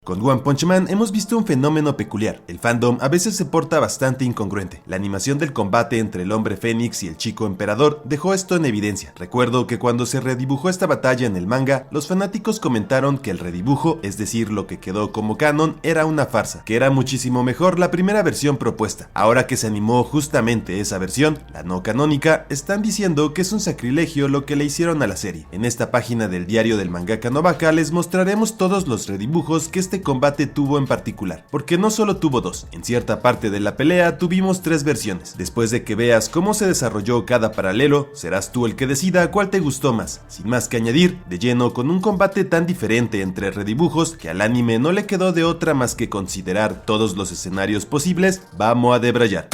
Con One Punch Man hemos visto un fenómeno peculiar. El fandom a veces se porta bastante incongruente. La animación del combate entre el hombre Fénix y el chico emperador dejó esto en evidencia. Recuerdo que cuando se redibujó esta batalla en el manga, los fanáticos comentaron que el redibujo, es decir, lo que quedó como canon, era una farsa, que era muchísimo mejor la primera versión propuesta. Ahora que se animó justamente esa versión, la no canónica, están diciendo que es un sacrilegio lo que le hicieron a la serie. En esta página del diario del mangaka Nobaka les mostraremos todos los redibujos que este combate tuvo en particular, porque no solo tuvo dos, en cierta parte de la pelea tuvimos tres versiones. Después de que veas cómo se desarrolló cada paralelo, serás tú el que decida cuál te gustó más. Sin más que añadir, de lleno con un combate tan diferente entre redibujos que al anime no le quedó de otra más que considerar todos los escenarios posibles, vamos a debrayar.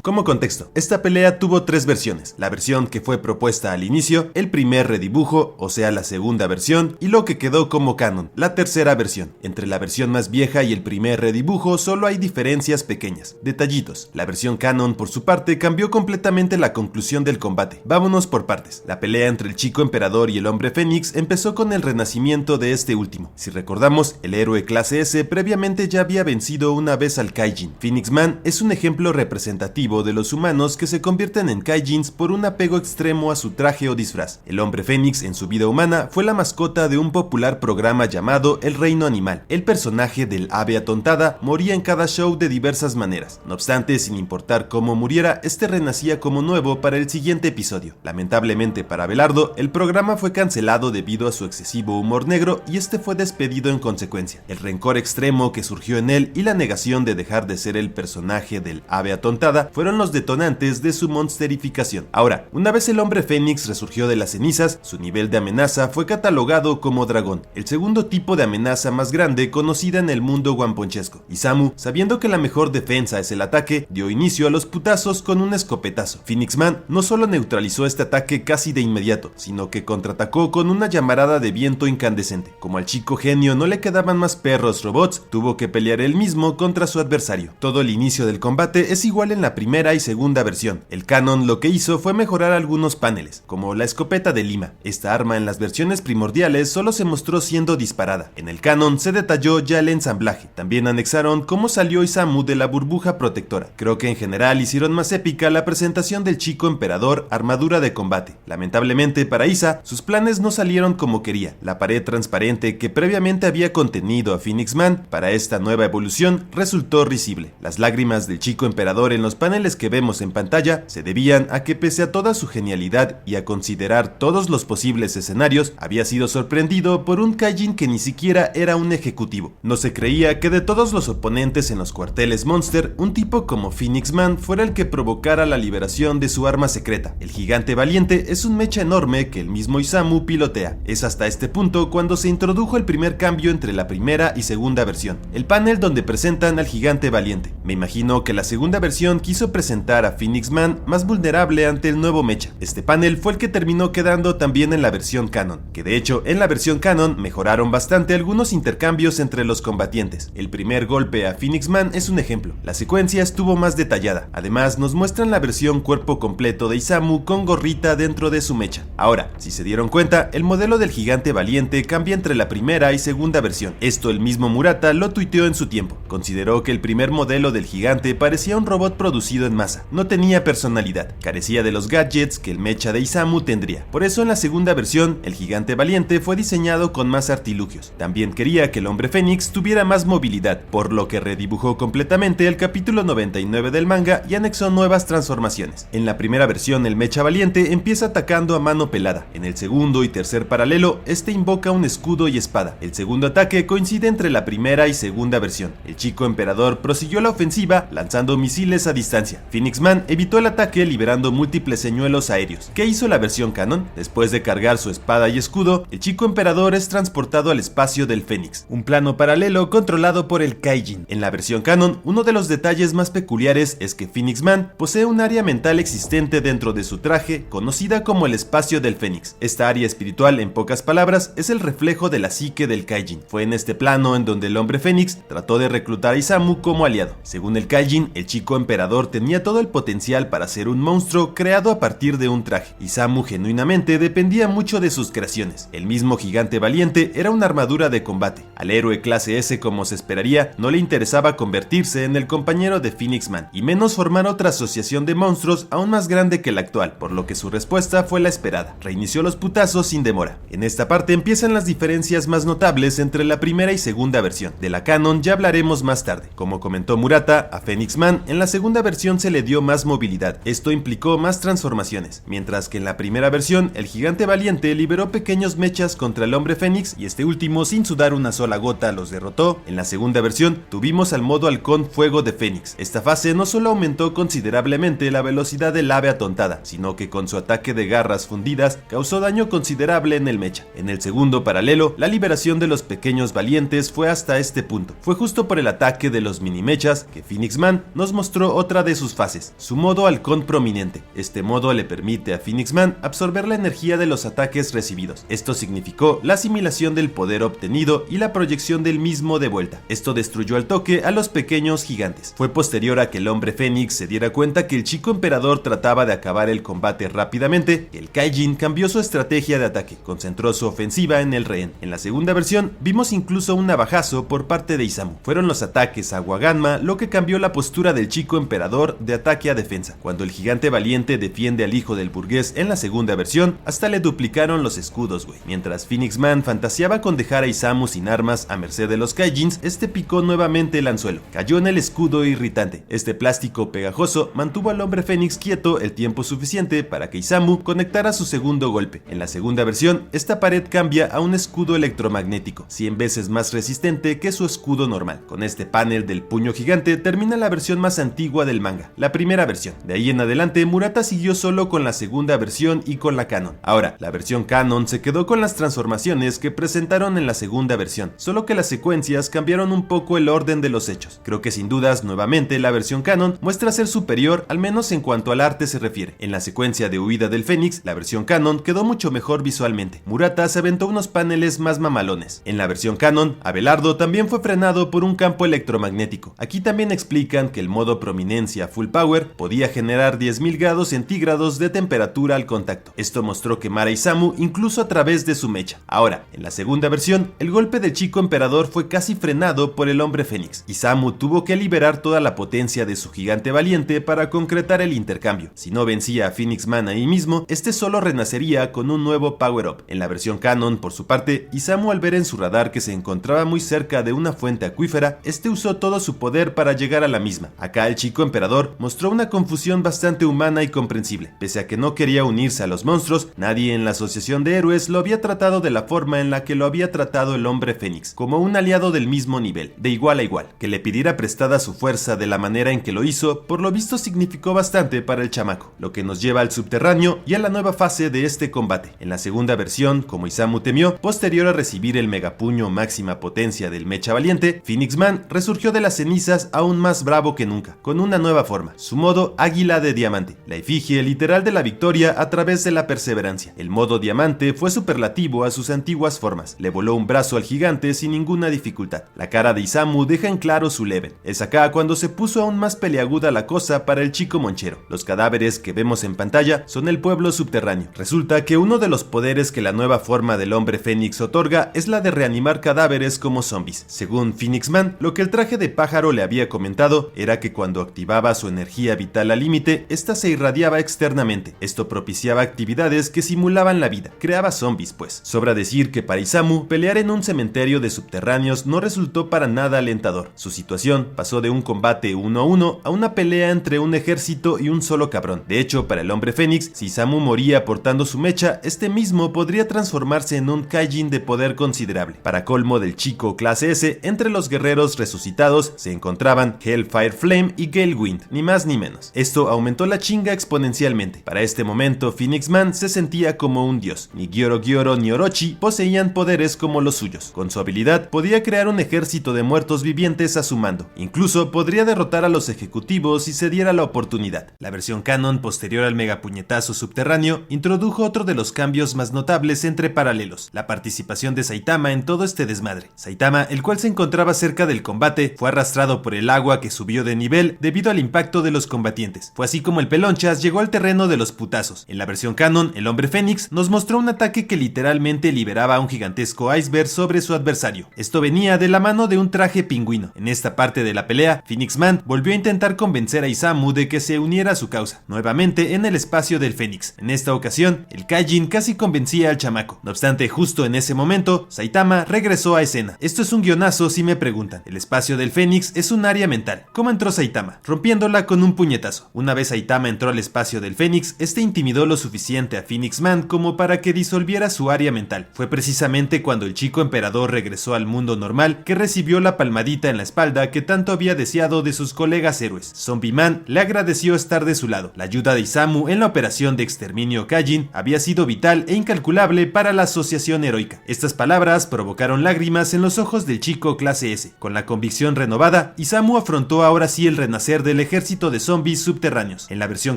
Como contexto, esta pelea tuvo tres versiones: la versión que fue propuesta al inicio, el primer redibujo, o sea la segunda versión, y lo que quedó como canon, la tercera versión. Entre la versión más vieja y el primer redibujo solo hay diferencias pequeñas. Detallitos: la versión canon por su parte cambió completamente la conclusión del combate. Vámonos por partes. La pelea entre el chico emperador y el hombre Fénix empezó con el renacimiento de este último. Si recordamos, el héroe clase S previamente ya había vencido una vez al Kaijin. Phoenix Man es un ejemplo representativo de los humanos que se convierten en Kaijins por un apego extremo a su traje o disfraz. El hombre Fénix en su vida humana fue la mascota de un popular programa llamado El Reino Animal. El personaje del ave atontada moría en cada show de diversas maneras. No obstante, sin importar cómo muriera, este renacía como nuevo para el siguiente episodio. Lamentablemente para Abelardo, el programa fue cancelado debido a su excesivo humor negro y este fue despedido en consecuencia. El rencor extremo que surgió en él y la negación de dejar de ser el personaje del ave atontada fueron los detonantes de su monsterificación. Ahora, una vez el hombre Fénix resurgió de las cenizas, su nivel de amenaza fue catalogado como dragón, el segundo tipo de amenaza más grande conocida en el mundo guamponchesco. Isamu, sabiendo que la mejor defensa es el ataque, dio inicio a los putazos con un escopetazo. Phoenix Man no solo neutralizó este ataque casi de inmediato, sino que contraatacó con una llamarada de viento incandescente. Como al chico genio no le quedaban más perros robots, tuvo que pelear él mismo contra su adversario. Todo el inicio del combate es igual en la primera y segunda versión. El canon lo que hizo fue mejorar algunos paneles, como la escopeta de Lima. Esta arma en las versiones primordiales solo se mostró siendo disparada. En el canon se detalló ya el ensamblaje. También anexaron cómo salió Isamu de la burbuja protectora. Creo que en general hicieron más épica la presentación del chico emperador armadura de combate. Lamentablemente para Isa, sus planes no salieron como quería. La pared transparente que previamente había contenido a Phoenix Man para esta nueva evolución resultó risible. Las lágrimas del chico emperador en los paneles que vemos en pantalla se debían a que pese a toda su genialidad y a considerar todos los posibles escenarios, había sido sorprendido por un Kaijin que ni siquiera era un ejecutivo. No se creía que de todos los oponentes en los cuarteles Monster, un tipo como Phoenix Man fuera el que provocara la liberación de su arma secreta. El gigante valiente es un mecha enorme que el mismo Isamu pilotea. Es hasta este punto cuando se introdujo el primer cambio entre la primera y segunda versión, el panel donde presentan al gigante valiente. Me imagino que la segunda versión quiso presentar a Phoenix Man más vulnerable ante el nuevo mecha. Este panel fue el que terminó quedando también en la versión canon, que de hecho en la versión canon mejoraron bastante algunos intercambios entre los combatientes. El primer golpe a Phoenix Man es un ejemplo. La secuencia estuvo más detallada. Además nos muestran la versión cuerpo completo de Isamu con gorrita dentro de su mecha. Ahora, si se dieron cuenta, el modelo del gigante valiente cambia entre la primera y segunda versión. Esto el mismo Murata lo tuiteó en su tiempo. Consideró que el primer modelo del gigante parecía un robot producido en masa. No tenía personalidad, carecía de los gadgets que el mecha de Isamu tendría. Por eso en la segunda versión, el gigante valiente fue diseñado con más artilugios. También quería que el hombre Fénix tuviera más movilidad, por lo que redibujó completamente el capítulo 99 del manga y anexó nuevas transformaciones. En la primera versión, el mecha valiente empieza atacando a mano pelada. En el segundo y tercer paralelo, este invoca un escudo y espada. El segundo ataque coincide entre la primera y segunda versión. El chico emperador prosiguió la ofensiva lanzando lanzando misiles a distancia. Phoenix Man evitó el ataque liberando múltiples señuelos aéreos. ¿Qué hizo la versión canon? Después de cargar su espada y escudo, el chico emperador es transportado al espacio del Fénix, un plano paralelo controlado por el Kaijin. En la versión canon, uno de los detalles más peculiares es que Phoenix Man posee un área mental existente dentro de su traje, conocida como el espacio del Fénix. Esta área espiritual, en pocas palabras, es el reflejo de la psique del Kaijin. Fue en este plano en donde el hombre Fénix trató de reclutar a Isamu como aliado. Según el Kaijin, el chico emperador tenía todo el potencial para ser un monstruo creado a partir de un traje. Isamu genuinamente dependía mucho de sus creaciones. El mismo gigante valiente era una armadura de combate. Al héroe clase S, como se esperaría, no le interesaba convertirse en el compañero de Phoenix Man, y menos formar otra asociación de monstruos aún más grande que la actual, por lo que su respuesta fue la esperada. Reinició los putazos sin demora. En esta parte empiezan las diferencias más notables entre la primera y segunda versión. De la canon ya hablaremos más tarde. Como comentó Murata, a Phoenix Man en la segunda versión se le dio más movilidad. Esto implicó más transformaciones, mientras que en la primera versión el gigante valiente liberó pequeños mechas contra el hombre Fénix y este último, sin sudar una sola gota, los derrotó. En la segunda versión tuvimos al modo halcón fuego de Fénix. Esta fase no solo aumentó considerablemente la velocidad del ave atontada, sino que con su ataque de garras fundidas causó daño considerable en el mecha. En el segundo paralelo, la liberación de los pequeños valientes fue hasta este punto. Fue justo por el ataque de los mini mechas que Phoenix Man nos mostró otra de sus fases, su modo halcón prominente. Este modo le permite a Phoenix Man absorber la energía de los ataques recibidos. Esto significó la asimilación del poder obtenido y la proyección del mismo de vuelta. Esto destruyó al toque a los pequeños gigantes. Fue posterior a que el hombre Fénix se diera cuenta que el chico emperador trataba de acabar el combate rápidamente, que el Kaijin cambió su estrategia de ataque, concentró su ofensiva en el rehén. En la segunda versión vimos incluso un navajazo por parte de Isamu. Fueron los ataques a Waganma lo que cambió la postura del chico emperador de ataque a defensa. Cuando el gigante valiente defiende al hijo del burgués en la segunda versión, hasta le duplicaron los escudos, güey. Mientras Phoenix Man fantaseaba con dejar a Isamu sin armas a merced de los Kaijins, este picó nuevamente el anzuelo. Cayó en el escudo irritante. Este plástico pegajoso mantuvo al hombre Fénix quieto el tiempo suficiente para que Isamu conectara su segundo golpe. En la segunda versión, esta pared cambia a un escudo electromagnético, 100 veces más resistente que su escudo normal. Con este panel del puño gigante termina la versión más antigua del manga, la primera versión. De ahí en adelante, Murata siguió solo con la segunda versión y con la canon. Ahora, la versión canon se quedó con las transformaciones que presentaron en la segunda versión, solo que las secuencias cambiaron un poco el orden de los hechos. Creo que sin dudas, nuevamente, la versión canon muestra ser superior, al menos en cuanto al arte se refiere. En la secuencia de huida del Fénix, la versión canon quedó mucho mejor visualmente. Murata se aventó unos paneles más mamalones. En la versión canon, Abelardo también fue frenado por un campo electromagnético. Aquí también explican que el modo prominencia full power podía generar 10.000 grados centígrados de temperatura al contacto. Esto mostró quemar a Isamu incluso a través de su mecha. Ahora, en la segunda versión, el golpe del chico emperador fue casi frenado por el hombre Fénix. Isamu tuvo que liberar toda la potencia de su gigante valiente para concretar el intercambio. Si no vencía a Phoenix Man ahí mismo, este solo renacería con un nuevo power-up. En la versión canon, por su parte, Isamu, al ver en su radar que se encontraba muy cerca de una fuente acuífera, este usó todo su poder para llegar a la misma. Acá el chico emperador mostró una confusión bastante humana y comprensible. Pese a que no quería unirse a los monstruos, nadie en la asociación de héroes lo había tratado de la forma en la que lo había tratado el hombre Fénix, como un aliado del mismo nivel, de igual a igual. Que le pidiera prestada su fuerza de la manera en que lo hizo, por lo visto significó bastante para el chamaco, lo que nos lleva al subterráneo y a la nueva fase de este combate. En la segunda versión, como Isamu temió, posterior a recibir el megapuño máxima potencia del mecha valiente, Phoenix Man resurgió de las cenizas aún más bravo que nunca, con una nueva forma, su modo águila de diamante, la efigie literal de la victoria a través de la perseverancia. El modo diamante fue superlativo a sus antiguas formas, le voló un brazo al gigante sin ninguna dificultad. La cara de Isamu deja en claro su level. Es acá cuando se puso aún más peleaguda la cosa para el chico monchero. Los cadáveres que vemos en pantalla son el pueblo subterráneo. Resulta que uno de los poderes que la nueva forma del hombre Fénix otorga es la de reanimar cadáveres como zombies. Según Phoenix Man, lo que el traje de pájaro le había comentado era que cuando activaba su energía vital al límite, esta se irradiaba externamente. Esto propiciaba actividades que simulaban la vida. Creaba zombies, pues. Sobra decir que para Isamu, pelear en un cementerio de subterráneos no resultó para nada alentador. Su situación pasó de un combate 1 a 1 a una pelea entre un ejército y un solo cabrón. De hecho, para el hombre Fénix, si Isamu moría portando su mecha, este mismo podría transformarse en un Kaijin de poder considerable. Para colmo del chico clase S, entre los guerreros resucitados se encontraban Hellfire Fire Flame y Gale Wind, ni más ni menos. Esto aumentó la chinga exponencialmente. Para este momento, Phoenix Man se sentía como un dios. Ni Gyoro ni Orochi poseían poderes como los suyos. Con su habilidad, podía crear un ejército de muertos vivientes a su mando. Incluso podría derrotar a los ejecutivos si se diera la oportunidad. La versión canon posterior al megapuñetazo subterráneo introdujo otro de los cambios más notables entre paralelos, la participación de Saitama en todo este desmadre. Saitama, el cual se encontraba cerca del combate, fue arrastrado por el agua que subió de nivel debido al impacto de los combatientes. Fue así como el Pelonchas llegó al terreno de los putazos. En la versión canon, el hombre Fénix nos mostró un ataque que literalmente liberaba a un gigantesco iceberg sobre su adversario. Esto venía de la mano de un traje pingüino. En esta parte de la pelea, Phoenix Man volvió a intentar convencer a Isamu de que se uniera a su causa, nuevamente en el espacio del Fénix. En esta ocasión, el Kaijin casi convencía al chamaco. No obstante, justo en ese momento, Saitama regresó a escena. Esto es un guionazo si me preguntan. El espacio del Fénix es un área mental. ¿Cómo entró Saitama? Rompiéndola con un puñetazo. Una vez Saitama entró al espacio del Fénix, este intimidó lo suficiente a Phoenix Man como para que disolviera su área mental. Fue precisamente cuando el chico emperador regresó al mundo normal que recibió la palmadita en la espalda que tanto había deseado de sus colegas héroes. Zombie Man le agradeció estar de su lado. La ayuda de Isamu en la operación de exterminio Kaijin había sido vital e incalculable para la asociación heroica. Estas palabras provocaron lágrimas en los ojos del chico clase S. Con la convicción renovada, Isamu afrontó ahora sí el renacer del ejército de zombies subterráneos. En la versión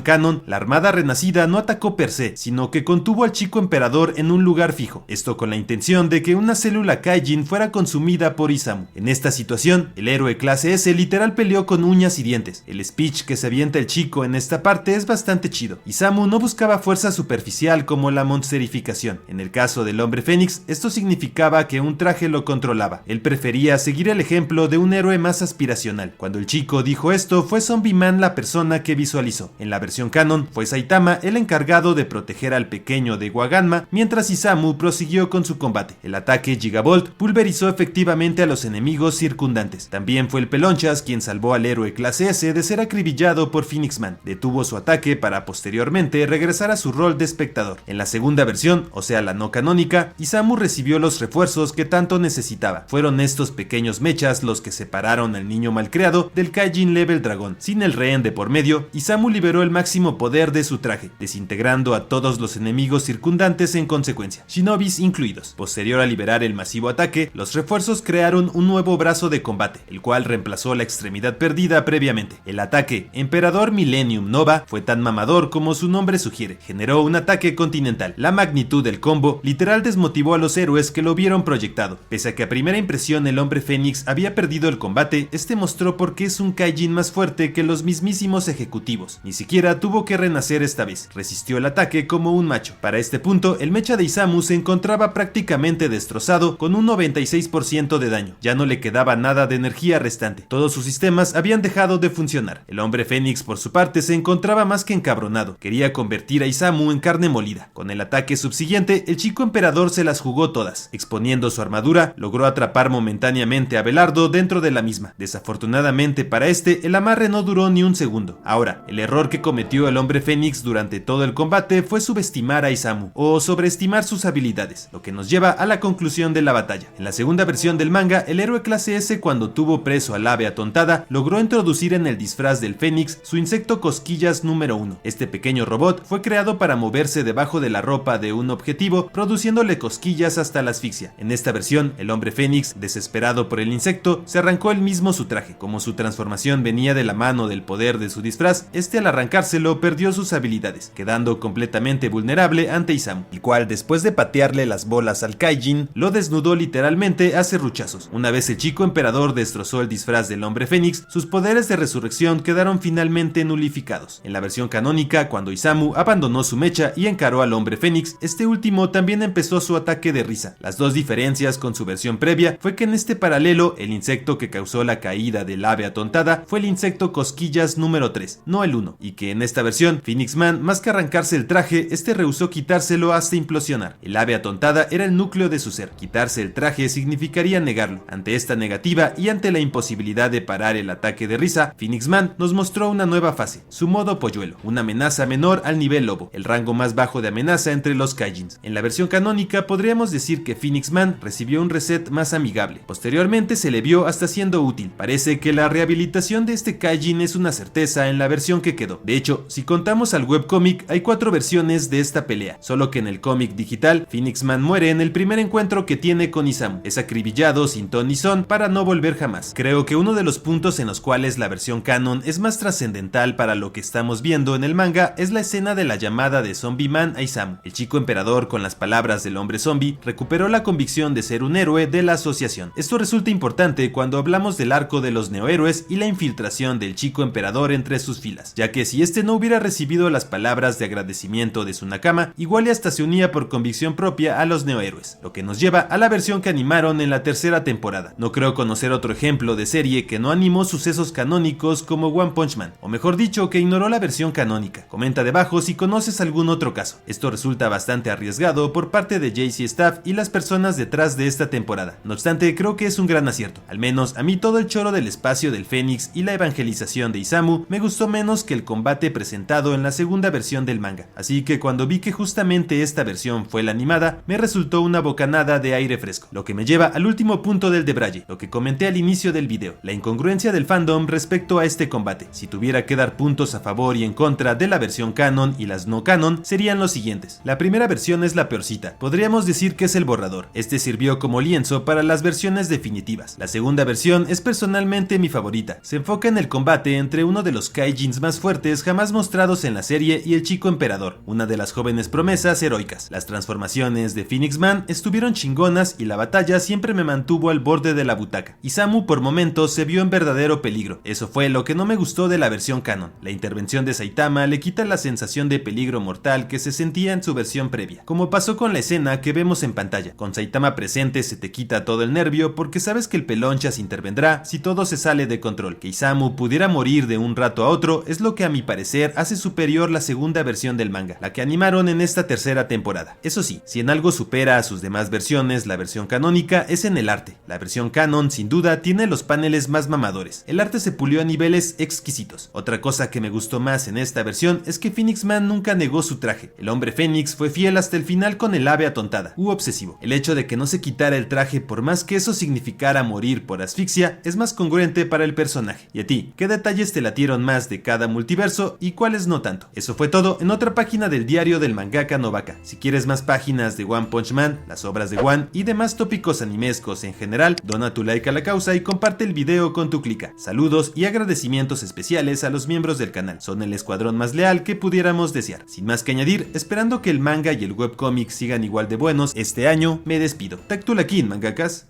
canon, la armada renacida no atacó per se, sino que contuvo al chico emperador en un lugar fijo. Esto con la intención de que una célula Kaijin fuera consumida por Isamu. En esta situación, el héroe clase S literal peleó con uñas y dientes. El speech que se avienta el chico en esta parte es bastante chido. Isamu no buscaba fuerza superficial como la monsterificación. En el caso del hombre Fénix, esto significaba que un traje lo controlaba. Él prefería seguir el ejemplo de un héroe más aspiracional. Cuando el chico dijo esto, fue Zombie Man la persona que visualizó. En la versión canon, fue Saitama el encargado de proteger al pequeño de Waganma, mientras Isamu prosiguió con su combate. El ataque Gigavolt pulverizó efectivamente a los enemigos circundantes. También fue el Pelonchas quien salvó al héroe clase S de ser acribillado por Phoenix Man. Detuvo su ataque para posteriormente regresar a su rol de espectador. En la segunda versión, o sea la no canónica, Isamu recibió los refuerzos que tanto necesitaba. Fueron estos pequeños mechas los que separaron al niño malcriado del Kaijin Level Dragón. Sin el rehén de por medio, Isamu liberó el máximo poder de su traje, desintegrando a todos los enemigos circundantes en consecuencia, shinobis incluidos. Posterior a liberar el masivo ataque, los refuerzos crearon un nuevo brazo de combate, el cual reemplazó la extremidad perdida previamente. El ataque Emperador Millennium Nova fue tan mamador como su nombre sugiere. Generó un ataque continental. La magnitud del combo literal desmotivó a los héroes que lo vieron proyectado. Pese a que a primera impresión el hombre Fénix había perdido el combate, este mostró por qué es un Kaijin más fuerte que los mismísimos ejecutivos. Ni siquiera tuvo que renacer esta vez. Resistió el ataque como un macho. Para este punto, el mecha de Isamu se encontraba prácticamente destrozado con un 96% de daño. Ya no le quedaba nada de energía restante. Todos sus sistemas habían dejado de funcionar. El hombre Fénix, por su parte, se encontraba más que encabronado. Quería convertir a Isamu en carne molida. Con el ataque subsiguiente, el chico emperador se las jugó todas. Exponiendo su armadura, logró atrapar momentáneamente a Belardo dentro de la misma. Desafortunadamente para este, el amarre no duró ni un segundo. Ahora, el error que cometió el hombre Fénix durante todo el combate fue subestimar a Isamu, o sobreestimar sus habilidades, lo que nos lleva a la conclusión de la batalla. En la segunda versión del manga, el héroe clase S, cuando tuvo preso al ave atontada, logró introducir en el disfraz del Fénix su insecto cosquillas número 1. Este pequeño robot fue creado para moverse debajo de la ropa de un objetivo, produciéndole cosquillas hasta la asfixia. En esta versión, el hombre Fénix, desesperado por el insecto, se arrancó él mismo su traje. Como su transformación venía de la mano del poder de su disfraz, este al arrancárselo perdió sus habilidades, quedando completamente vulnerable ante Isamu, el cual después de patearle las bolas al Kaijin, lo desnudó literalmente a serruchazos. Una vez el chico emperador destrozó el disfraz del hombre Fénix, sus poderes de resurrección quedaron finalmente nulificados. En la versión canónica, cuando Isamu abandonó su mecha y encaró al hombre Fénix, este último también empezó su ataque de risa. Las dos diferencias con su versión previa fue que en este paralelo, el insecto que causó la caída del ave atontada fue el insecto cosquillas número 3, no el 1, y que en esta versión, Phoenix Man, más que arrancarse el traje, este rehusó quitárselo hasta implosionar. El ave atontada era el núcleo de su ser. Quitarse el traje significaría negarlo. Ante esta negativa y ante la imposibilidad de parar el ataque de risa, Phoenix Man nos mostró una nueva fase, su modo polluelo, una amenaza menor al nivel lobo, el rango más bajo de amenaza entre los Kaijins. En la versión canónica podríamos decir que Phoenix Man recibió un reset más amigable. Posteriormente se le vio hasta siendo útil. Parece que la rehabilitación rehabilitación de este Kaijin es una certeza en la versión que quedó. De hecho, si contamos al webcómic, hay 4 versiones de esta pelea, solo que en el cómic digital, Phoenix Man muere en el primer encuentro que tiene con Isamu. Es acribillado sin ton ni son para no volver jamás. Creo que uno de los puntos en los cuales la versión canon es más trascendental para lo que estamos viendo en el manga es la escena de la llamada de Zombie Man a Isamu. El chico emperador, con las palabras del hombre zombie, recuperó la convicción de ser un héroe de la asociación. Esto resulta importante cuando hablamos del arco de los neohéroes y la infiltración del chico emperador entre sus filas, ya que si este no hubiera recibido las palabras de agradecimiento de su Nakama, igual y hasta se unía por convicción propia a los neohéroes, lo que nos lleva a la versión que animaron en la tercera temporada. No creo conocer otro ejemplo de serie que no animó sucesos canónicos como One Punch Man, o mejor dicho, que ignoró la versión canónica. Comenta debajo si conoces algún otro caso. Esto resulta bastante arriesgado por parte de JC Staff y las personas detrás de esta temporada. No obstante, creo que es un gran acierto. Al menos a mí todo el choro del espacio del Fénix y la evangelización de Isamu me gustó menos que el combate presentado en la segunda versión del manga. Así que cuando vi que justamente esta versión fue la animada, me resultó una bocanada de aire fresco. Lo que me lleva al último punto del debraye, lo que comenté al inicio del video, la incongruencia del fandom respecto a este combate. Si tuviera que dar puntos a favor y en contra de la versión canon y las no canon, serían los siguientes. La primera versión es la peorcita, podríamos decir que es el borrador. Este sirvió como lienzo para las versiones definitivas. La segunda versión es personalmente mi favorita. Se enfoca en el combate entre uno de los Kaijins más fuertes jamás mostrados en la serie y el chico emperador, una de las jóvenes promesas heroicas. Las transformaciones de Phoenix Man estuvieron chingonas y la batalla siempre me mantuvo al borde de la butaca. Isamu por momentos se vio en verdadero peligro. Eso fue lo que no me gustó de la versión canon. La intervención de Saitama le quita la sensación de peligro mortal que se sentía en su versión previa, como pasó con la escena que vemos en pantalla. Con Saitama presente se te quita todo el nervio porque sabes que el pelonchas intervendrá si todo se sale de control. Que Isamu pudiera morir de un rato a otro es lo que a mi parecer hace superior la segunda versión del manga, la que animaron en esta tercera temporada. Eso sí, si en algo supera a sus demás versiones, la versión canónica es en el arte. La versión canon sin duda tiene los paneles más mamadores. El arte se pulió a niveles exquisitos. Otra cosa que me gustó más en esta versión es que Phoenix Man nunca negó su traje. El hombre Fénix fue fiel hasta el final con el ave atontada u obsesivo. El hecho de que no se quitara el traje por más que eso significara morir por asfixia es más congruente para el personaje. ¿Y a ti? ¿Qué detalles te latieron más de cada multiverso y cuáles no tanto? Eso fue todo en otra página del diario del mangaka Novaka. Si quieres más páginas de One Punch Man, las obras de One y demás tópicos animescos en general, dona tu like a la causa y comparte el video con tu clica. Saludos y agradecimientos especiales a los miembros del canal. Son el escuadrón más leal que pudiéramos desear. Sin más que añadir, esperando que el manga y el webcómic sigan igual de buenos este año, me despido. Taktulakin, mangakas.